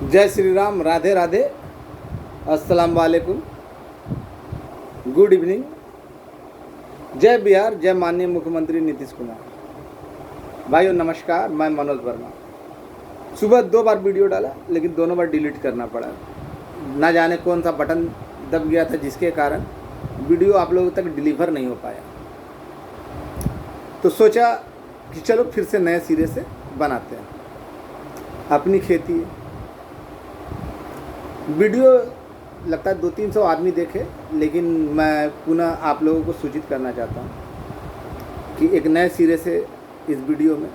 जय श्री राम, राधे राधे, अस्सलाम वालेकुम, गुड इवनिंग, जय बिहार, जय माननीय मुख्यमंत्री नीतीश कुमार। भाइयों नमस्कार, मैं मनोज वर्मा। सुबह 2 बार वीडियो डाला लेकिन दोनों बार डिलीट करना पड़ा। ना जाने कौन सा बटन दब गया था जिसके कारण वीडियो आप लोगों तक डिलीवर नहीं हो पाया। तो सोचा कि चलो फिर से नए सिरे से बनाते हैं। अपनी खेती है, वीडियो लगता है 200-300 आदमी देखे, लेकिन मैं पुनः आप लोगों को सूचित करना चाहता हूँ कि एक नए सिरे से इस वीडियो में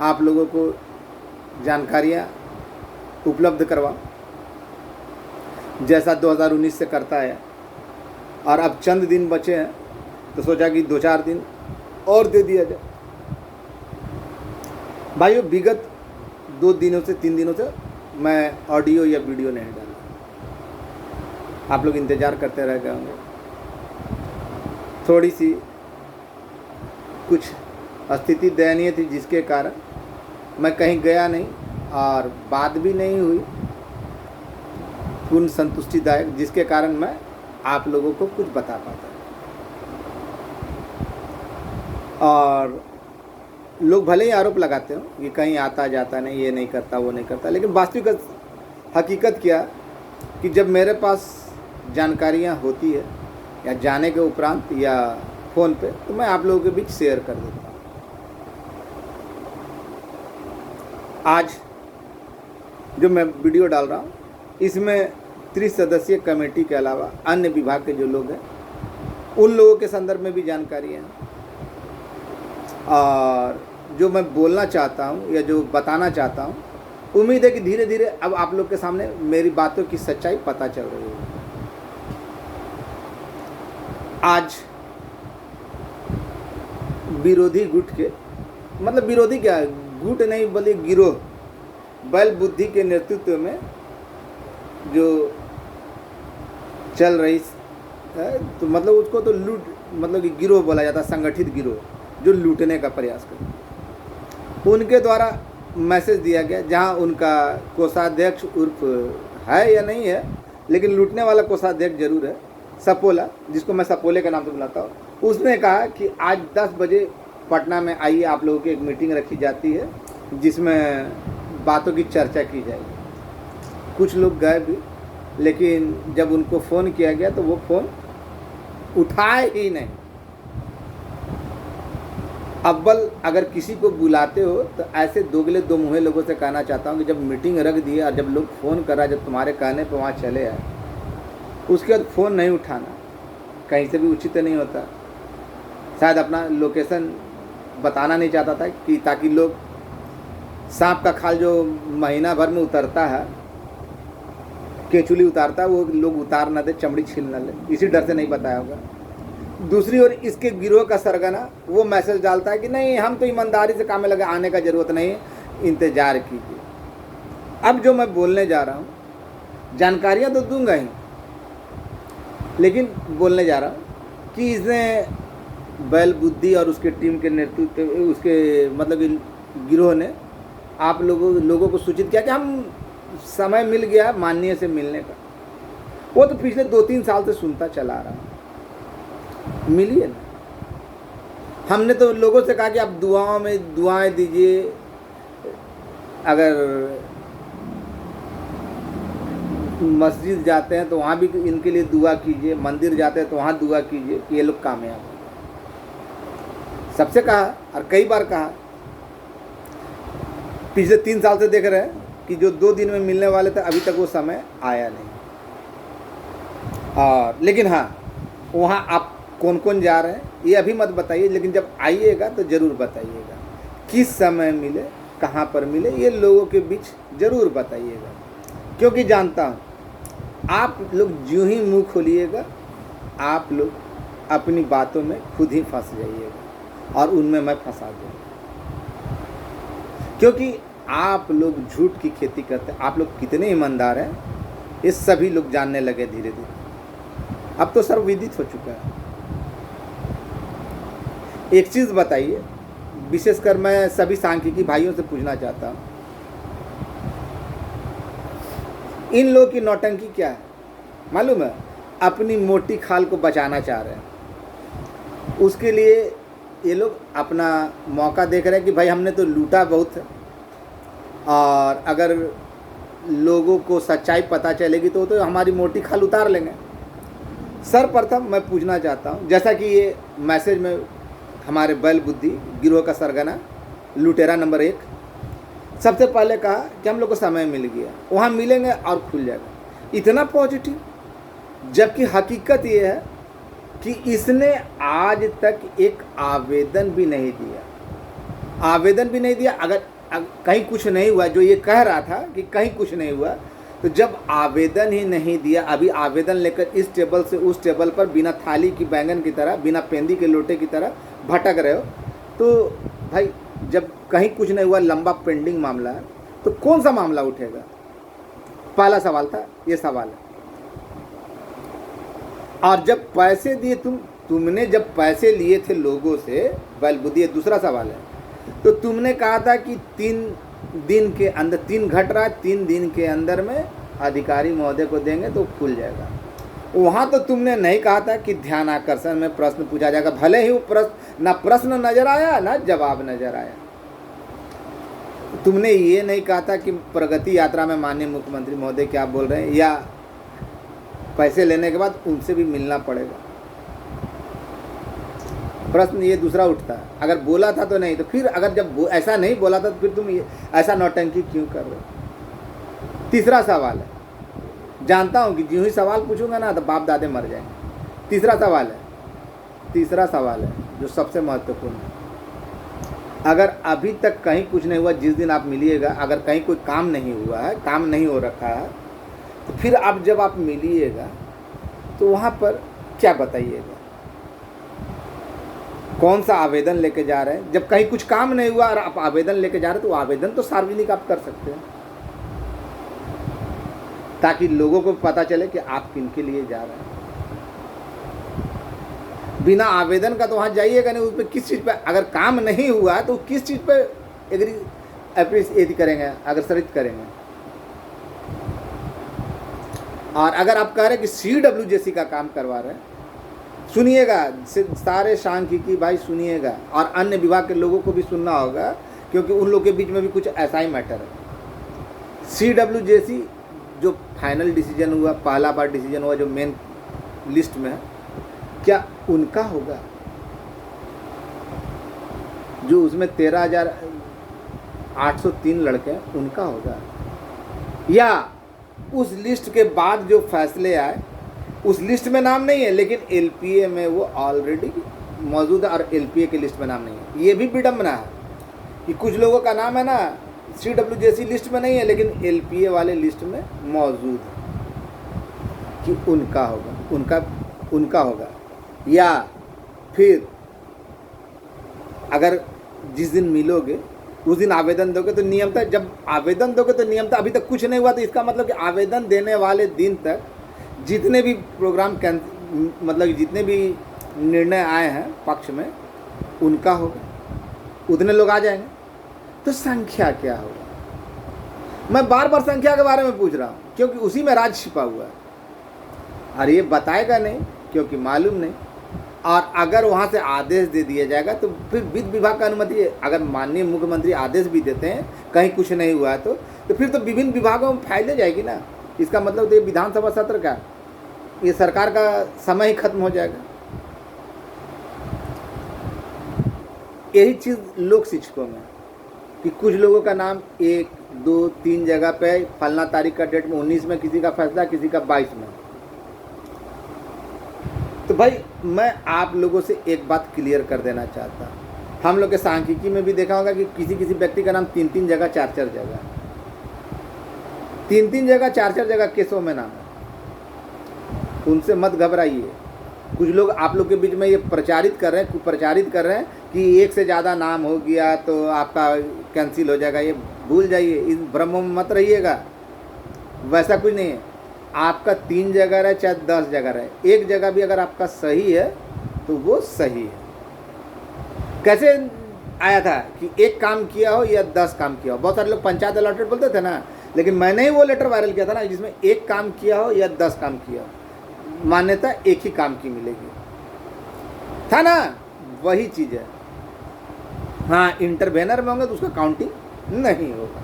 आप लोगों को जानकारियाँ उपलब्ध करवाऊँ, जैसा 2019 से करता है। और अब चंद दिन बचे हैं तो सोचा कि 2-4 दिन और दे दिया जाए। भाइयों विगत 2 दिनों से 3 दिनों से मैं ऑडियो या वीडियो नहीं डाला, आप लोग इंतज़ार करते रह गए होंगे। थोड़ी सी कुछ स्थिति दयनीय थी जिसके कारण मैं कहीं गया नहीं और बात भी नहीं हुई पूर्ण संतुष्टिदायक, जिसके कारण मैं आप लोगों को कुछ बता पाता। और लोग भले ही आरोप लगाते हो कि कहीं आता जाता नहीं, ये नहीं करता, वो नहीं करता, लेकिन वास्तविक हकीकत क्या कि जब मेरे पास जानकारियाँ होती है या जाने के उपरांत या फ़ोन पे, तो मैं आप लोगों के बीच शेयर कर देता हूँ। आज जो मैं वीडियो डाल रहा हूँ इसमें 30 सदस्यीय कमेटी के अलावा अन्य विभाग के जो लोग हैं उन लोगों के संदर्भ में भी जानकारियाँ हैं। और जो मैं बोलना चाहता हूँ या जो बताना चाहता हूँ, उम्मीद है कि धीरे धीरे अब आप लोग के सामने मेरी बातों की सच्चाई पता चल रही है। आज विरोधी गुट के, मतलब विरोधी क्या है, गुट नहीं बल्कि गिरोह, बल बुद्धि के नेतृत्व में जो चल रही है, तो मतलब उसको तो लूट, मतलब कि गिरोह बोला जाता है, संगठित गिरोह जो लूटने का प्रयास करते। उनके द्वारा मैसेज दिया गया, जहां उनका कोषाध्यक्ष उर्फ है या नहीं है, लेकिन लूटने वाला कोषाध्यक्ष जरूर है, सपोला, जिसको मैं सपोले के नाम से बुलाता हूँ। उसने कहा कि आज 10 बजे पटना में आइए, आप लोगों की एक मीटिंग रखी जाती है जिसमें बातों की चर्चा की जाएगी। कुछ लोग गए भी, लेकिन जब उनको फ़ोन किया गया तो वो फ़ोन उठाए ही नहीं। अव्वल अगर किसी को बुलाते हो तो ऐसे दोगले दो मुँहे लोगों से कहना चाहता हूँ कि जब मीटिंग रख दी और जब लोग फ़ोन कर रहा, जब तुम्हारे कहने पर वहाँ चले आए, उसके बाद फ़ोन नहीं उठाना कहीं से भी उचित नहीं होता। शायद अपना लोकेशन बताना नहीं चाहता था कि ताकि लोग, सांप का खाल जो महीना भर में उतरता है, केचुली उतारता है, वो लोग उतार ना दे, चमड़ी छील ना ले, इसी डर से नहीं बताया होगा। दूसरी ओर इसके गिरोह का सरगना वो मैसेज डालता है कि नहीं, हम तो ईमानदारी से काम में लगे, आने का ज़रूरत नहीं, इंतज़ार कीजिए। अब जो मैं बोलने जा रहा हूँ, जानकारियाँ तो दूंगा ही, लेकिन बोलने जा रहा हूँ कि इसने बैल बुद्धि और उसके टीम के नेतृत्व, उसके मतलब गिरोह ने आप लोगों को सूचित किया कि हम समय मिल गया माननीय से मिलने का। वो तो पिछले 2-3 साल से सुनता चला रहा, मिलिए ना। हमने तो लोगों से कहा कि आप दुआओं में दुआएं दीजिए, अगर मस्जिद जाते हैं तो वहाँ भी इनके लिए दुआ कीजिए, मंदिर जाते हैं तो वहाँ दुआ कीजिए कि ये लोग कामयाब हो। सबसे कहा और कई बार कहा, पिछले 3 साल से देख रहे हैं कि जो 2 दिन में मिलने वाले थे अभी तक वो समय आया नहीं। और लेकिन हाँ, वहाँ आप कौन कौन जा रहे हैं ये अभी मत बताइए, लेकिन जब आइएगा तो ज़रूर बताइएगा किस समय मिले, कहाँ पर मिले, ये लोगों के बीच ज़रूर बताइएगा। क्योंकि जानता हूँ आप लोग जो ही मुंह खोलिएगा, आप लोग अपनी बातों में खुद ही फंस जाइएगा और उनमें मैं फंसा दूँगा। क्योंकि आप लोग झूठ की खेती करते हैं, आप लोग कितने ईमानदार हैं ये सभी लोग जानने लगे धीरे धीरे। अब तो सर्वविदित हो चुका है। एक चीज़ बताइए, विशेषकर मैं सभी सांख्यिकी भाइयों से पूछना चाहता हूँ, इन लोगों की नौटंकी क्या है मालूम है? अपनी मोटी खाल को बचाना चाह रहे हैं। उसके लिए ये लोग अपना मौका देख रहे हैं कि भाई हमने तो लूटा बहुत है, और अगर लोगों को सच्चाई पता चलेगी तो हमारी मोटी खाल उतार लेंगे। सर्वप्रथम मैं पूछना चाहता हूँ, जैसा कि ये मैसेज में हमारे बैल बुद्धि गिरोह का सरगना लुटेरा नंबर 1 सबसे पहले कहा कि हम लोग को समय मिल गया, वहाँ मिलेंगे और खुल जाएगा। इतना पॉजिटिव, जबकि हकीकत ये है कि इसने आज तक एक आवेदन भी नहीं दिया। अगर कहीं कुछ नहीं हुआ, जो ये कह रहा था कि कहीं कुछ नहीं हुआ, तो जब आवेदन ही नहीं दिया, अभी आवेदन लेकर इस टेबल से उस टेबल पर बिना थाली की बैंगन की तरह, बिना पेंदी के लोटे की तरह भटक रहे हो, तो भाई जब कहीं कुछ नहीं हुआ, लंबा पेंडिंग मामला है, तो कौन सा मामला उठेगा? पहला सवाल था, ये सवाल है। और जब पैसे दिए तुमने जब पैसे लिए थे लोगों से, बैल बुद्धि, दूसरा सवाल है, तो तुमने कहा था कि 3 दिन के अंदर, 3 घट रहा है, 3 दिन के अंदर में अधिकारी महोदय को देंगे तो खुल जाएगा। वहाँ तो तुमने नहीं कहा था कि ध्यान आकर्षण में प्रश्न पूछा जाएगा, भले ही वो प्रश्न नजर आया ना जवाब नजर आया। तुमने ये नहीं कहा था कि प्रगति यात्रा में माननीय मुख्यमंत्री महोदय क्या बोल रहे हैं, या पैसे लेने के बाद उनसे भी मिलना पड़ेगा। प्रश्न ये दूसरा उठता है, अगर बोला था तो नहीं, तो फिर अगर जब ऐसा नहीं बोला था तो फिर तुम ऐसा नौटंकी क्यों कर रहे हो? तीसरा सवाल है, जानता हूँ कि जो ही सवाल पूछूंगा ना तो बाप दादे मर जाएंगे। तीसरा सवाल है जो सबसे महत्वपूर्ण है। अगर अभी तक कहीं कुछ नहीं हुआ, जिस दिन आप मिलिएगा, अगर कहीं कोई काम नहीं हुआ है, काम नहीं हो रखा है, तो फिर आप जब आप मिलिएगा तो वहाँ पर क्या बताइएगा? कौन सा आवेदन लेके जा रहे हैं? जब कहीं कुछ काम नहीं हुआ और आप आवेदन लेके जा रहे हैं, तो आवेदन तो सार्वजनिक आप कर सकते हैं, ताकि लोगों को पता चले कि आप किनके लिए जा रहे हैं। बिना आवेदन का तो वहाँ जाइएगा नहीं। उस पर किस चीज़ पे, अगर काम नहीं हुआ तो किस चीज़ पे अप्रिशिएट करेंगे, अग्रसरित करेंगे? और अगर आप कह रहे हैं कि CWJC का काम करवा रहे हैं, सुनिएगा, सारे सांख्यिकी भाई सुनिएगा, और अन्य विभाग के लोगों को भी सुनना होगा, क्योंकि उन लोगों के बीच में भी कुछ ऐसा ही मैटर है। CWJC जो फाइनल डिसीजन हुआ, पहला बार डिसीजन हुआ, जो मेन लिस्ट में है, क्या उनका होगा? जो उसमें 13,803 लड़के हैं, उनका होगा? या उस लिस्ट के बाद जो फैसले आए, उस लिस्ट में नाम नहीं है, लेकिन LPA में वो ऑलरेडी मौजूद है, और LPA की लिस्ट में नाम नहीं है। ये भी विडम्बना है कि कुछ लोगों का नाम है ना CWJC लिस्ट में नहीं है, लेकिन LPA वाले लिस्ट में मौजूद है, कि उनका होगा। या फिर अगर जिस दिन मिलोगे उस दिन आवेदन दोगे, तो नियमतः जब आवेदन दोगे तो नियमतः अभी तक कुछ नहीं हुआ, तो इसका मतलब कि आवेदन देने वाले दिन तक जितने भी प्रोग्राम मतलब जितने भी निर्णय आए हैं पक्ष में, उनका होगा, उतने लोग आ जाएंगे। तो संख्या क्या होगा? मैं बार बार संख्या के बारे में पूछ रहा हूँ, क्योंकि उसी में राज छिपा हुआ है, और ये बताएगा नहीं क्योंकि मालूम नहीं। और अगर वहाँ से आदेश दे दिया जाएगा तो फिर वित्त विभाग का अनुमति, अगर माननीय मुख्यमंत्री आदेश भी देते हैं कहीं कुछ नहीं हुआ है, तो फिर तो विभिन्न विभागों में फैले जाएगी ना। इसका मतलब तो ये विधानसभा सत्र का, ये सरकार का समय ही खत्म हो जाएगा। यही चीज़ लोक शिक्षकों में, कि कुछ लोगों का नाम 1, 2, 3 जगह पे फलना तारीख का डेट में 19 में किसी का फैसला, किसी का 22 में। तो भाई मैं आप लोगों से एक बात क्लियर कर देना चाहता हूँ, हम लोग के सांख्यिकी में भी देखा होगा कि किसी व्यक्ति का नाम 3-3 जगह, 4-4 जगह, 3-3 जगह, 4-4 जगह केसों में नाम है। उनसे मत घबराइए। कुछ लोग आप लोग के बीच में ये प्रचारित कर रहे हैं कि एक से ज़्यादा नाम हो गया तो आपका कैंसिल हो जाएगा। ये भूल जाइए, इस भ्रम में मत रहिएगा। वैसा कुछ नहीं है। आपका 3 जगह रहे चाहे 10 जगह रहे, एक जगह भी अगर आपका सही है तो वो सही है। कैसे आया था कि एक काम किया हो या 10 काम किया हो? बहुत सारे लोग पंचायत अलॉटेड बोलते थे ना, लेकिन मैंने ही वो लेटर वायरल किया था ना जिसमें एक काम किया हो या 10 काम किया हो, मान्यता एक ही काम की मिलेगी, था ना? वही चीज़ है। हाँ, इंटरवेनर में होंगे तो उसका काउंटिंग नहीं होगा,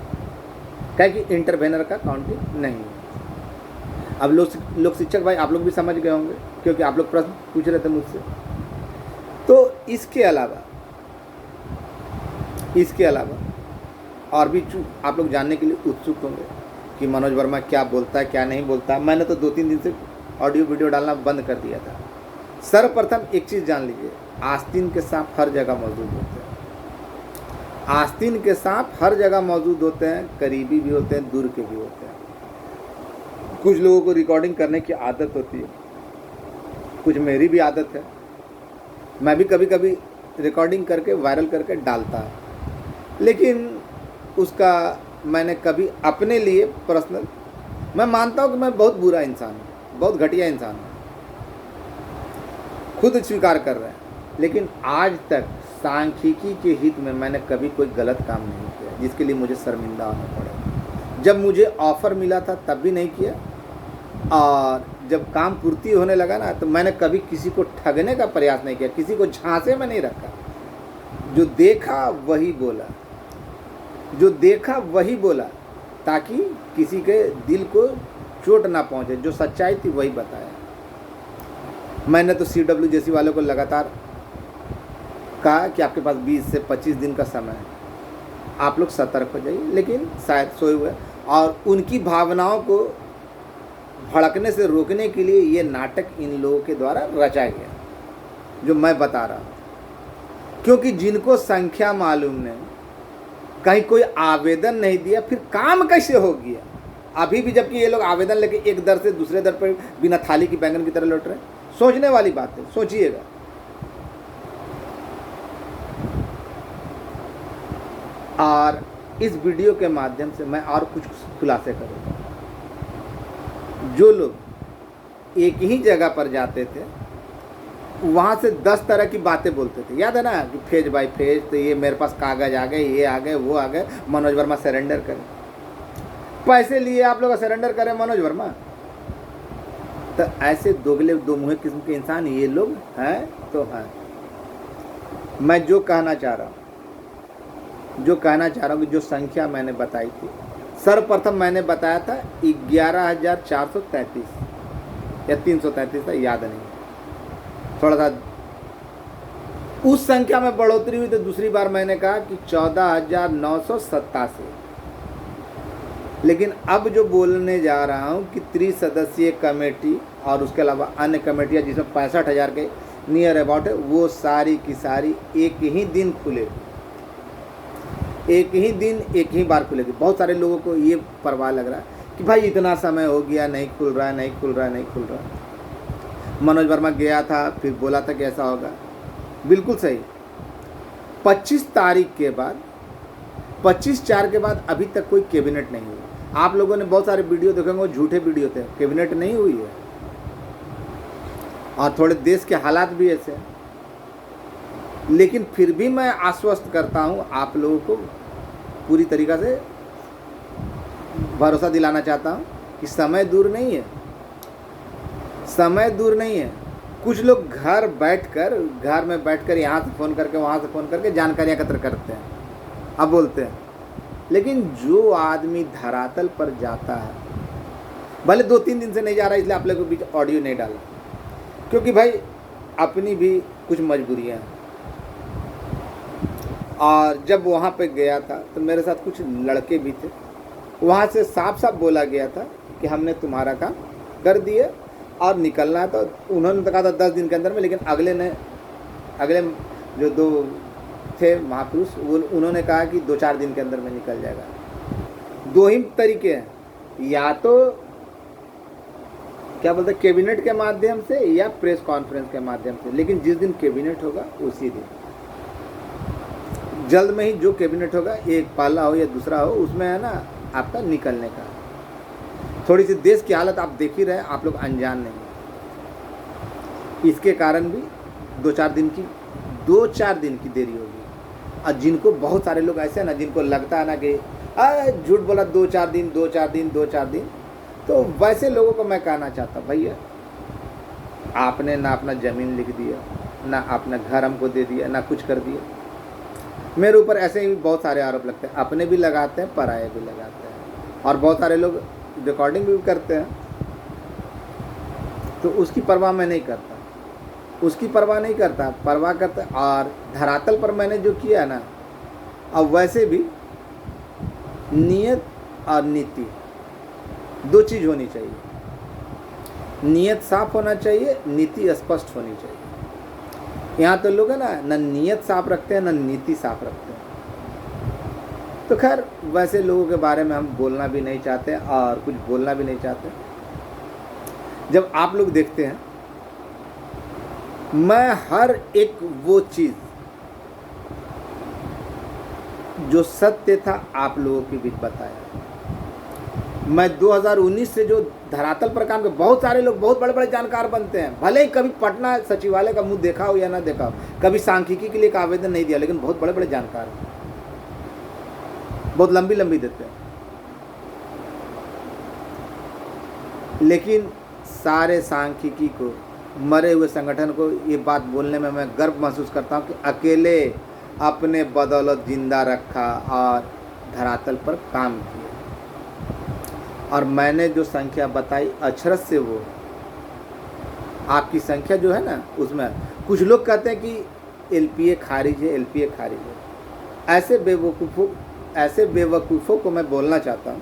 क्या कि इंटरवेनर का काउंटिंग नहीं होगा। अब लोग शिक्षक भाई आप लोग भी समझ गए होंगे, क्योंकि आप लोग प्रश्न पूछ रहे थे मुझसे। तो इसके अलावा और भी आप लोग जानने के लिए उत्सुक होंगे कि मनोज वर्मा क्या बोलता है, क्या नहीं बोलता। मैंने तो 2-3 दिन से ऑडियो वीडियो डालना बंद कर दिया था। सर्वप्रथम एक चीज़ जान लीजिए, आस्तीन के सांप हर जगह मौजूद होते हैं। आस्तीन के सांप हर जगह मौजूद होते हैं, करीबी भी होते हैं, दूर के भी होते हैं। कुछ लोगों को रिकॉर्डिंग करने की आदत होती है, कुछ मेरी भी आदत है, मैं भी कभी कभी रिकॉर्डिंग करके वायरल करके डालता है, लेकिन उसका मैंने कभी अपने लिए पर्सनल, मैं मानता हूँ कि मैं बहुत बुरा इंसान हूँ, बहुत घटिया इंसान हूँ, खुद स्वीकार कर रहे हैं, लेकिन आज तक सांख्यिकी के हित में मैंने कभी कोई गलत काम नहीं किया जिसके लिए मुझे शर्मिंदा होना पड़े। जब मुझे ऑफ़र मिला था तब भी नहीं किया, और जब काम पूर्ति होने लगा ना तो मैंने कभी किसी को ठगने का प्रयास नहीं किया, किसी को झांसे में नहीं रखा। जो देखा वही बोला, जो देखा वही बोला, ताकि किसी के दिल को चोट ना पहुंचे। जो सच्चाई थी वही बताया। मैंने तो CW जैसी वालों को लगातार कहा कि आपके पास 20 से 25 दिन का समय है, आप लोग सतर्क हो जाइए, लेकिन शायद सोए हुए। और उनकी भावनाओं को भड़कने से रोकने के लिए ये नाटक इन लोगों के द्वारा रचा गया जो मैं बता रहा हूँ। क्योंकि जिनको संख्या मालूम नहीं, कहीं कोई आवेदन नहीं दिया, फिर काम कैसे हो गया अभी भी, जबकि ये लोग आवेदन लेके एक दर से दूसरे दर पर बिना थाली की बैंगन की तरह लौट रहे हैं। सोचने वाली बात है, सोचिएगा। और इस वीडियो के माध्यम से मैं और कुछ खुलासे करूँगा। जो लोग एक ही जगह पर जाते थे, वहाँ से 10 तरह की बातें बोलते थे, याद है ना, कि फेज बाय फेज, तो ये मेरे पास कागज़ आ गए, ये आ गए, वो आ गए, मनोज वर्मा सरेंडर करें। पैसे लिए आप लोग सरेंडर करें मनोज वर्मा? तो ऐसे दोगले दो मुँहे किस्म के इंसान ये लोग हैं तो हैं। मैं जो कहना चाह रहा हूँ कि जो संख्या मैंने बताई थी, सर्वप्रथम मैंने बताया था 11,433 या 333 था, याद नहीं, थोड़ा सा उस संख्या में बढ़ोतरी हुई। तो दूसरी बार मैंने कहा कि 14,987। लेकिन अब जो बोलने जा रहा हूँ कि त्रिसदस्यीय कमेटी और उसके अलावा अन्य कमेटियाँ जिसमें 65,000 के नियर अबाउट है, वो सारी की सारी एक ही दिन खुलेगी, एक ही दिन एक ही बार खुलेगी। बहुत सारे लोगों को ये परवाह लग रहा है कि भाई इतना समय हो गया, नहीं खुल रहा है। मनोज वर्मा गया था, फिर बोला था कि ऐसा होगा, बिल्कुल सही। 25 तारीख के बाद, 25/4 के बाद अभी तक कोई कैबिनेट नहीं हुई। आप लोगों ने बहुत सारे वीडियो देखे होंगे, वो झूठे वीडियो थे, कैबिनेट नहीं हुई है। और थोड़े देश के हालात भी ऐसे हैं, लेकिन फिर भी मैं आश्वस्त करता हूं आप लोगों को, पूरी तरीक़ा से भरोसा दिलाना चाहता हूं कि समय दूर नहीं है, समय दूर नहीं है। कुछ लोग घर में बैठकर यहाँ से फ़ोन करके वहाँ से फ़ोन करके जानकारी एकत्र करते हैं, अब बोलते हैं। लेकिन जो आदमी धरातल पर जाता है, भले 2-3 दिन से नहीं जा रहा, इसलिए आप लोगों के बीच ऑडियो नहीं डाला, क्योंकि भाई अपनी भी कुछ मजबूरियाँ हैं। और जब वहाँ पे गया था तो मेरे साथ कुछ लड़के भी थे, वहाँ से साफ साफ बोला गया था कि हमने तुम्हारा काम कर दिया और निकलना है। तो उन्होंने तो कहा था 10 दिन के अंदर में, लेकिन अगले जो 2 थे महापुरुष, वो उन्होंने कहा कि 2-4 दिन के अंदर में निकल जाएगा। 2 ही तरीके हैं, या तो क्या बोलते हैं कैबिनेट के माध्यम से या प्रेस कॉन्फ्रेंस के माध्यम से। लेकिन जिस दिन कैबिनेट होगा उसी दिन, जल्द में ही जो कैबिनेट होगा, एक पहला हो या दूसरा हो, उसमें है ना आपका निकलने का। थोड़ी सी देश की हालत आप देख ही रहे, आप लोग अनजान नहीं। इसके कारण भी 2-4 दिन की देरी होगी। और जिनको बहुत सारे लोग ऐसे हैं ना, जिनको लगता है ना कि झूठ बोला 2-4 दिन 2-4 दिन 2-4 दिन। तो वैसे लोगों को मैं कहना चाहता भैया, आपने ना अपना ज़मीन लिख दिया, ना अपना घर हमको दे दिया, ना कुछ कर दिया। मेरे ऊपर ऐसे ही बहुत सारे आरोप लगते हैं, अपने भी लगाते हैं, पराये भी लगाते हैं, और बहुत सारे लोग रिकॉर्डिंग भी करते हैं। तो उसकी परवाह मैं नहीं करता, उसकी परवाह नहीं करता, परवाह करता। और धरातल पर मैंने जो किया ना, अब वैसे भी नियत और नीति दो चीज़ होनी चाहिए। नियत साफ होना चाहिए, नीति स्पष्ट होनी चाहिए। यहाँ तो लोग है ना नियत साफ रखते हैं, ना नीति साफ रखते हैं। तो खैर वैसे लोगों के बारे में हम बोलना भी नहीं चाहते और कुछ बोलना भी नहीं चाहते। जब आप लोग देखते हैं, मैं हर एक वो चीज़ जो सत्य था आप लोगों के बीच बताया। मैं 2019 से जो धरातल पर काम कर, बहुत सारे लोग बहुत बड़े बड़े जानकार बनते हैं, भले ही कभी पटना सचिवालय का मुंह देखा हो या ना देखा हो, कभी सांख्यिकी के लिए एक आवेदन नहीं दिया, लेकिन बहुत बड़े बड़े जानकार हैं, बहुत लंबी लंबी देते हैं। लेकिन सारे सांख्यिकी को, मरे हुए संगठन को ये बात बोलने में मैं गर्व महसूस करता हूँ कि अकेले अपने बदौलत जिंदा रखा और धरातल पर काम किया। और मैंने जो संख्या बताई अक्षरश से वो आपकी संख्या जो है ना, उसमें कुछ लोग कहते हैं कि एलपीए खारिज है, एलपीए खारिज है। ऐसे बेवकूफ़ों को मैं बोलना चाहता हूँ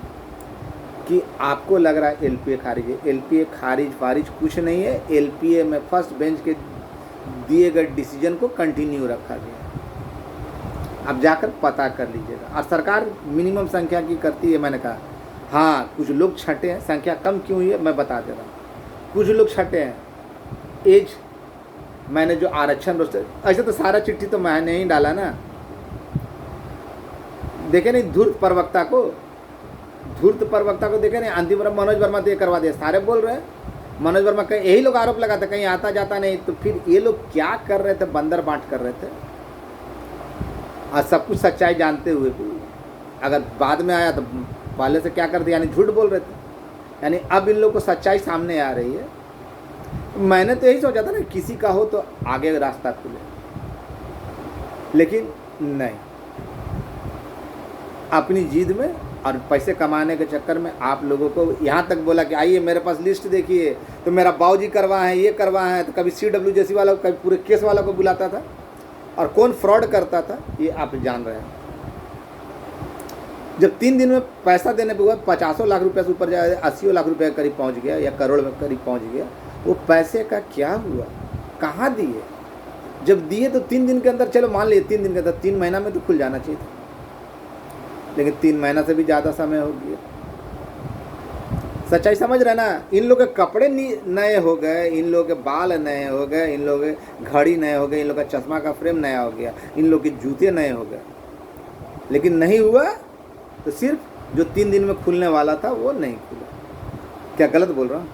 कि आपको लग रहा है एलपीए खारिज है। एलपीए खारिज कुछ नहीं है। एलपीए में फर्स्ट बेंच के दिए गए डिसीजन को कंटिन्यू रखा गया। अब जाकर पता कर लीजिएगा। और सरकार मिनिमम संख्या की करती है, मैंने कहा। हाँ, कुछ लोग छटे हैं, संख्या कम क्यों हुई है मैं बता दे रहा हूँ। कुछ लोग छटे हैं, एज, मैंने जो आरक्षण रोस्टर, ऐसे तो सारा चिट्ठी तो मैंने ही डाला ना। देखे नहीं धूर्त प्रवक्ता को देखे नहीं, अंतिम मनोज वर्मा तो ये करवा दिया, सारे बोल रहे हैं मनोज वर्मा का। यही लोग आरोप लगाते, कहीं आता जाता नहीं। तो फिर ये लोग क्या कर रहे थे, बंदर बांट कर रहे थे। और सब कुछ सच्चाई जानते हुए भी अगर बाद में आया तो पहले से क्या करते, यानी झूठ बोल रहे थे। यानी अब इन लोगों को सच्चाई सामने आ रही है। मैंने तो यही सोचा था ना, किसी का हो तो आगे रास्ता खुले, लेकिन नहीं। अपनी जिद में और पैसे कमाने के चक्कर में आप लोगों को यहाँ तक बोला कि आइए मेरे पास लिस्ट देखिए, तो मेरा बाबूजी करवा है, ये करवा है। तो कभी CWJC वाला, कभी पूरे केस वाला को बुलाता था, और कौन फ्रॉड करता था ये आप जान रहे हैं। जब 3 दिन में पैसा देने पे हुआ 50 लाख रुपये से ऊपर जाए, 80 लाख रुपये करीब पहुँच गया, या करोड़ में करीब पहुँच गया। वो पैसे का क्या हुआ, कहाँ दिए? जब दिए तो 3 दिन के अंदर, चलो मान लिए 3 दिन के अंदर, 3 महीना में तो खुल जाना चाहिए था, लेकिन 3 महीना से भी ज़्यादा समय हो गया। सच्चाई समझ रहे ना। इन लोगों के कपड़े नए हो गए, इन लोगों के बाल नए हो गए, इन लोगों के घड़ी नए हो गए, इन लोगों का चश्मा का फ्रेम नया हो गया, इन लोगों के जूते नए हो गए, लेकिन नहीं हुआ तो सिर्फ जो 3 दिन में खुलने वाला था वो नहीं खुला। क्या गलत बोल रहा हूँ?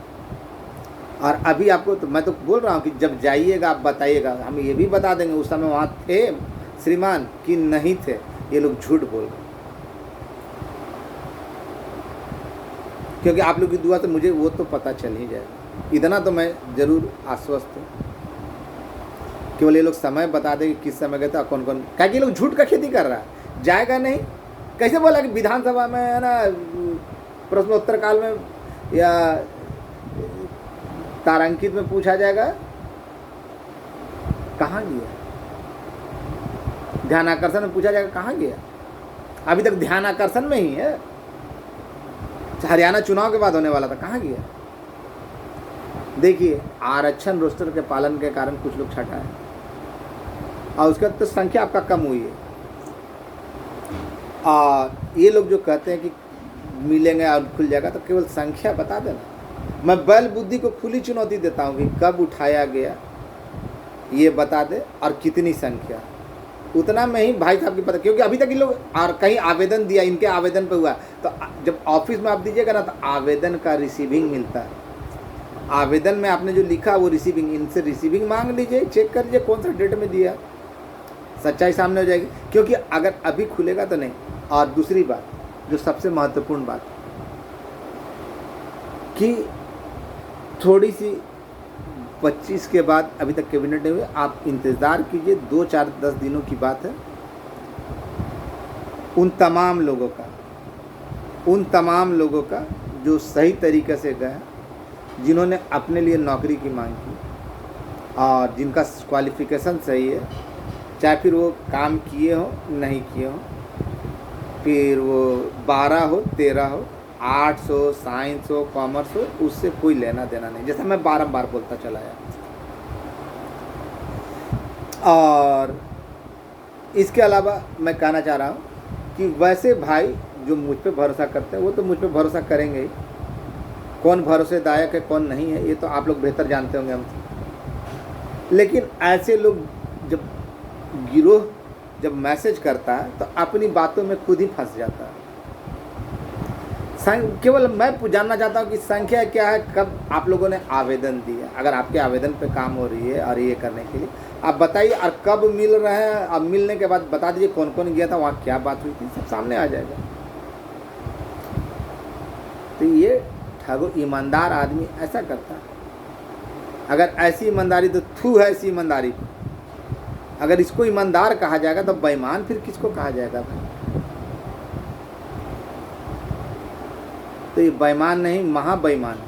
और अभी आपको तो मैं तो बोल रहा हूँ कि जब जाइएगा आप बताइएगा, हम ये भी बता देंगे उस समय वहाँ थे श्रीमान कि नहीं थे, ये लोग झूठ बोल रहे। क्योंकि आप लोग की दुआ से मुझे वो तो पता चल ही जाएगा, इतना तो मैं ज़रूर आश्वस्त हूँ। केवल ये लोग समय बता दें कि किस समय गए थे, कौन कौन, क्या कि ये लोग झूठ का खेती कर रहा है। जाएगा नहीं, कैसे बोला कि विधानसभा में है ना, प्रश्नोत्तर काल में या तारांकित में पूछा जाएगा, कहाँ गया? ध्यान आकर्षण में पूछा जाएगा, कहाँ गया? अभी तक ध्यान आकर्षण में ही है। हरियाणा चुनाव के बाद होने वाला था, कहाँ गया? देखिए, आरक्षण रोस्टर के पालन के कारण कुछ लोग छटा है, और उसके बाद तो संख्या आपका कम हुई है। और ये लोग जो कहते हैं कि मिलेंगे और खुल जाएगा, तो केवल संख्या बता देना। मैं बैल बुद्धि को खुली चुनौती देता हूँ कि कब उठाया गया ये बता दे, और कितनी संख्या, उतना में ही भाई साहब की पता। क्योंकि अभी तक ये लोग और कहीं आवेदन दिया, इनके आवेदन पे हुआ, तो जब ऑफिस में आप दीजिएगा ना, तो आवेदन का रिसीविंग मिलता है। आवेदन में आपने जो लिखा वो रिसीविंग, इनसे रिसीविंग मांग लीजिए, चेक कर लीजिए कौन सा डेट में दिया, सच्चाई सामने हो जाएगी। क्योंकि अगर अभी खुलेगा तो नहीं। और दूसरी बात, जो सबसे महत्वपूर्ण बात है कि थोड़ी सी 25 के बाद अभी तक कैबिनेट नहीं हुई, आप इंतज़ार कीजिए, 2-4-10 दिनों की बात है। उन तमाम लोगों का जो सही तरीके से गए, जिन्होंने अपने लिए नौकरी की मांग की और जिनका क्वालिफ़िकेशन सही है, चाहे फिर वो काम किए हो नहीं किए हो, फिर वो 12 हो 13 हो, आर्ट्स हो, साइंस हो, कॉमर्स हो, उससे कोई लेना देना नहीं, जैसा मैं बारंबार बोलता चला आया। और इसके अलावा मैं कहना चाह रहा हूँ कि वैसे भाई जो मुझ पे भरोसा करते हैं वो तो मुझ पे भरोसा करेंगे ही। कौन भरोसेदायक है कौन नहीं है ये तो आप लोग बेहतर जानते होंगे हमसे। लेकिन ऐसे लोग गिरोह जब मैसेज करता है तो अपनी बातों में खुद ही फंस जाता है। केवल मैं जानना चाहता हूँ कि संख्या क्या है, कब आप लोगों ने आवेदन दिया, अगर आपके आवेदन पे काम हो रही है और ये करने के लिए आप बताइए, और कब मिल रहे हैं, अब मिलने के बाद बता दीजिए कौन कौन गया था, वहाँ क्या बात हुई थी, सब सामने आ जाएगा। तो ये ठगो ईमानदार आदमी ऐसा करता है। अगर ऐसी ईमानदारी तो थू है ऐसी ईमानदारी। अगर इसको ईमानदार कहा जाएगा तो बेईमान फिर किसको कहा जाएगा भाई? तो ये बेईमान नहीं, महाबेईमान है।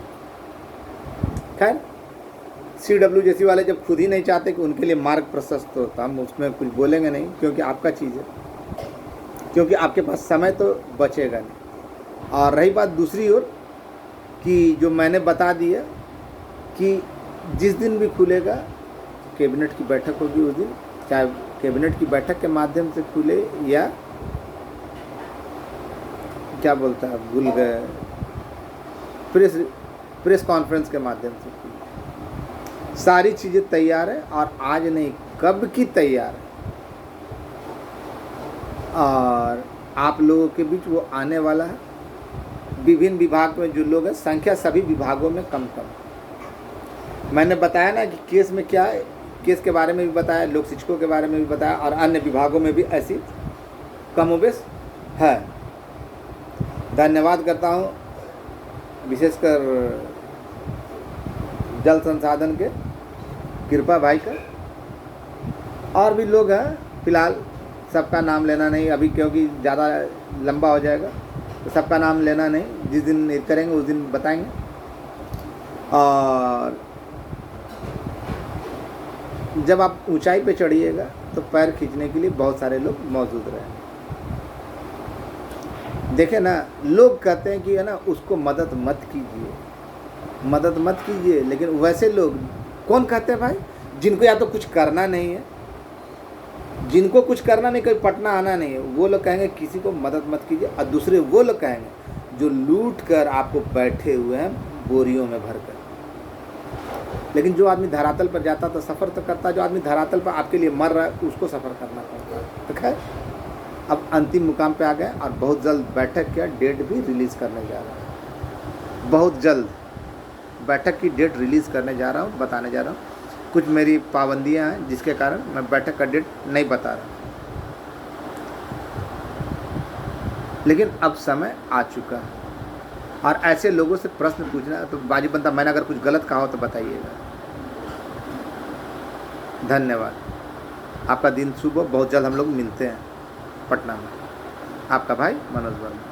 खैर CW जैसी वाले जब खुद ही नहीं चाहते कि उनके लिए मार्ग प्रशस्त हो तो हम उसमें कुछ बोलेंगे नहीं, क्योंकि आपका चीज़ है, क्योंकि आपके पास समय तो बचेगा नहीं। और रही बात दूसरी ओर कि जो मैंने बता दिया कि जिस दिन भी खुलेगा कैबिनेट की बैठक होगी, उस दिन चाहे कैबिनेट की बैठक के माध्यम से खुले या क्या बोलता है भूल गए, प्रेस कॉन्फ्रेंस के माध्यम से खुले। सारी चीज़ें तैयार है और आज नहीं कब की तैयार है। और आप लोगों के बीच वो आने वाला है। विभिन्न विभाग में जो लोग हैं, संख्या सभी विभागों में कम कम। मैंने बताया ना कि केस में क्या है, केस के बारे में भी बताया, लोक शिक्षकों के बारे में भी बताया, और अन्य विभागों में भी ऐसी कमोबेश है। धन्यवाद करता हूँ विशेषकर जल संसाधन के कृपा भाई का। और भी लोग हैं, फिलहाल सबका नाम लेना नहीं अभी, क्योंकि ज़्यादा लंबा हो जाएगा, तो सबका नाम लेना नहीं, जिस दिन करेंगे उस दिन बताएंगे। और जब आप ऊंचाई पे चढ़िएगा तो पैर खींचने के लिए बहुत सारे लोग मौजूद रहे। देखे ना, लोग कहते हैं कि है ना उसको मदद मत कीजिए, लेकिन वैसे लोग कौन कहते हैं भाई, जिनको या तो कुछ करना नहीं है, जिनको कुछ करना नहीं, कोई पटना आना नहीं है, वो लोग कहेंगे किसी को मदद मत कीजिए। और दूसरे वो लोग कहेंगे जो लूट कर आपको बैठे हुए हैं बोरियों में भरकर। लेकिन जो आदमी धरातल पर जाता तो सफ़र तो करता, जो आदमी धरातल पर आपके लिए मर रहा है उसको सफ़र करना पड़ता है। तो खैर अब अंतिम मुकाम पे आ गए और बहुत जल्द बैठक का डेट भी रिलीज़ करने जा रहा है। बहुत जल्द बैठक की डेट रिलीज़ करने जा रहा हूँ, बताने जा रहा हूँ। कुछ मेरी पाबंदियाँ हैं जिसके कारण मैं बैठक का डेट नहीं बता रहा, लेकिन अब समय आ चुका है। और ऐसे लोगों से प्रश्न पूछना तो बाजी बनता, मैंने अगर कुछ गलत कहा हो तो बताइएगा। धन्यवाद, आपका दिन शुभ हो। बहुत जल्द हम लोग मिलते हैं पटना में। आपका भाई मनोज वर्मा।